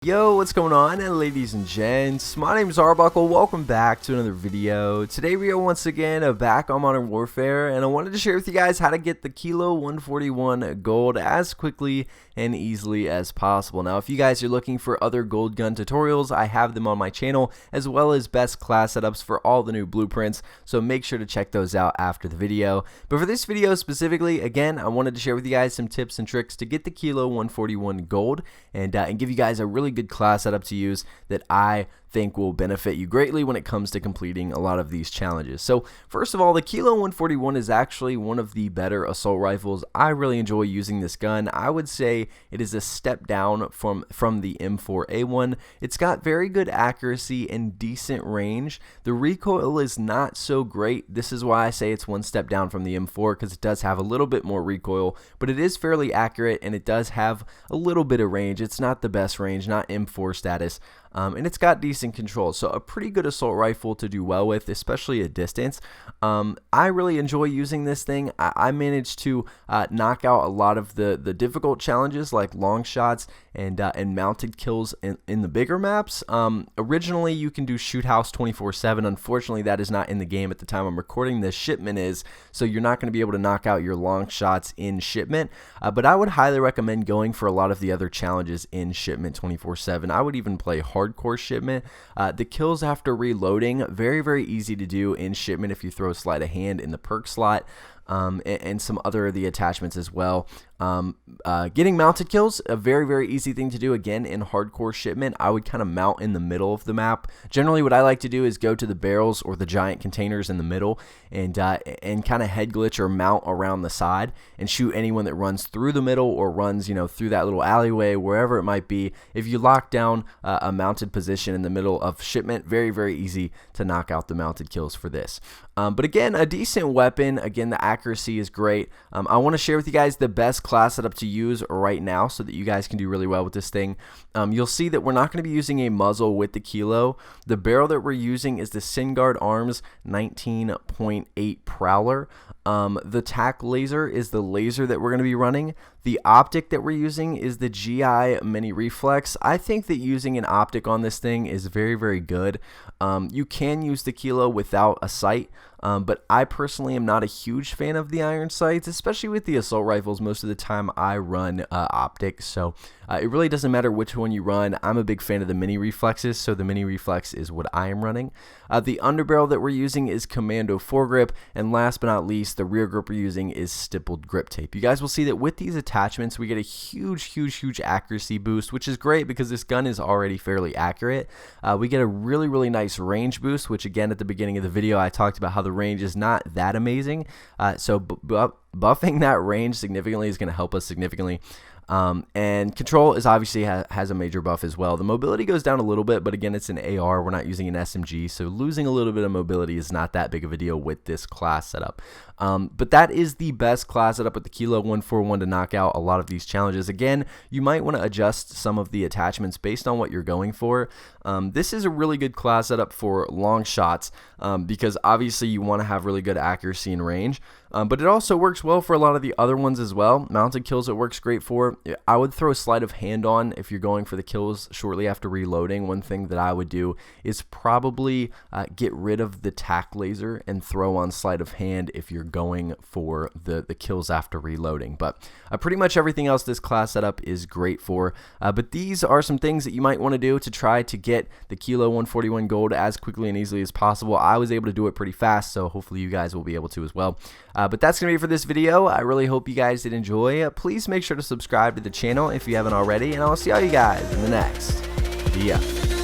Yo, what's going on, ladies and gents? My name is Arbuckle. Welcome back to another video. Today we are once again back on Modern Warfare, and I wanted to share with you guys how to get the Kilo 141 gold as quickly and easily as possible. Now, if you guys are looking for other gold gun tutorials, I have them on my channel, as well as best class setups for all the new blueprints, so make sure to check those out after the video. But for this video specifically, again, I wanted to share with you guys some tips and tricks to get the Kilo 141 gold and give you guys a really good class setup to use that I think will benefit you greatly when it comes to completing a lot of these challenges. So first of all, the Kilo 141 is actually one of the better assault rifles. I really enjoy using this gun. I would say it is a step down from the M4A1. It's got very good accuracy and decent range. The recoil is not so great. This is why I say it's one step down from the M4, because it does have a little bit more recoil, but it is fairly accurate and it does have a little bit of range. It's not the best range, not M4 status. And it's got decent control, so a pretty good assault rifle to do well with, especially at distance. I really enjoy using this thing. I managed to knock out a lot of the difficult challenges like long shots and mounted kills in the bigger maps. Originally, you can do shoot house 24/7. Unfortunately, that is not in the game at the time I'm recording this. Shipment is, so you're not going to be able to knock out your long shots in shipment. But I would highly recommend going for a lot of the other challenges in shipment 24/7. I would even play hardcore shipment. The kills after reloading, very easy to do in shipment if you throw a sleight of hand in the perk slot. And some other of the attachments as well. Getting mounted kills, a very easy thing to do. Again, in hardcore shipment, I would kind of mount in the middle of the map. Generally, what I like to do is go to the barrels or the giant containers in the middle and kind of head glitch or mount around the side and shoot anyone that runs through the middle or runs, through that little alleyway, wherever it might be. If you lock down a mounted position in the middle of shipment, very easy to knock out the mounted kills for this. But again, a decent weapon. Again, the accuracy is great. I want to share with you guys the best class setup to use right now so that you guys can do really well with this thing. You'll see that we're not going to be using a muzzle with the Kilo. The barrel that we're using is the Syngard Arms 19.8 Prowler. The TAC laser is the laser that we're going to be running. The optic that we're using is the GI Mini Reflex. I think that using an optic on this thing is very good. You can use the Kilo without a sight, but I personally am not a huge fan of the iron sights, especially with the assault rifles. Most of the time I run optic, so it really doesn't matter which one you run. I'm a big fan of the Mini Reflexes, so the Mini Reflex is what I am running. The underbarrel that we're using is Commando foregrip, and last but not least, the rear grip we're using is stippled grip tape. You guys will see that with these attachments, we get a huge accuracy boost, which is great because this gun is already fairly accurate. We get a really nice range boost, which again, at the beginning of the video, I talked about how the range is not that amazing. So buffing that range significantly is going to help us significantly. And control is obviously has a major buff as well. The mobility goes down a little bit, but again, it's an AR. We're not using an SMG, so losing a little bit of mobility is not that big of a deal with this class setup. But that is the best class setup with the Kilo 141 to knock out a lot of these challenges. Again, you might want to adjust some of the attachments based on what you're going for. This is a really good class setup for long shots because obviously you want to have really good accuracy and range. But it also works well for a lot of the other ones as well. Mounted kills it works great for. I would throw a sleight of hand on if you're going for the kills shortly after reloading. One thing that I would do is probably get rid of the TAC laser and throw on sleight of hand if you're going for the kills after reloading. But pretty much everything else this class setup is great for. But these are some things that you might want to do to try to get the Kilo 141 gold as quickly and easily as possible. I was able to do it pretty fast, so hopefully you guys will be able to as well. But that's going to be it for this video. I really hope you guys did enjoy. Please make sure to subscribe to the channel if you haven't already, and I'll see all you guys in the next video.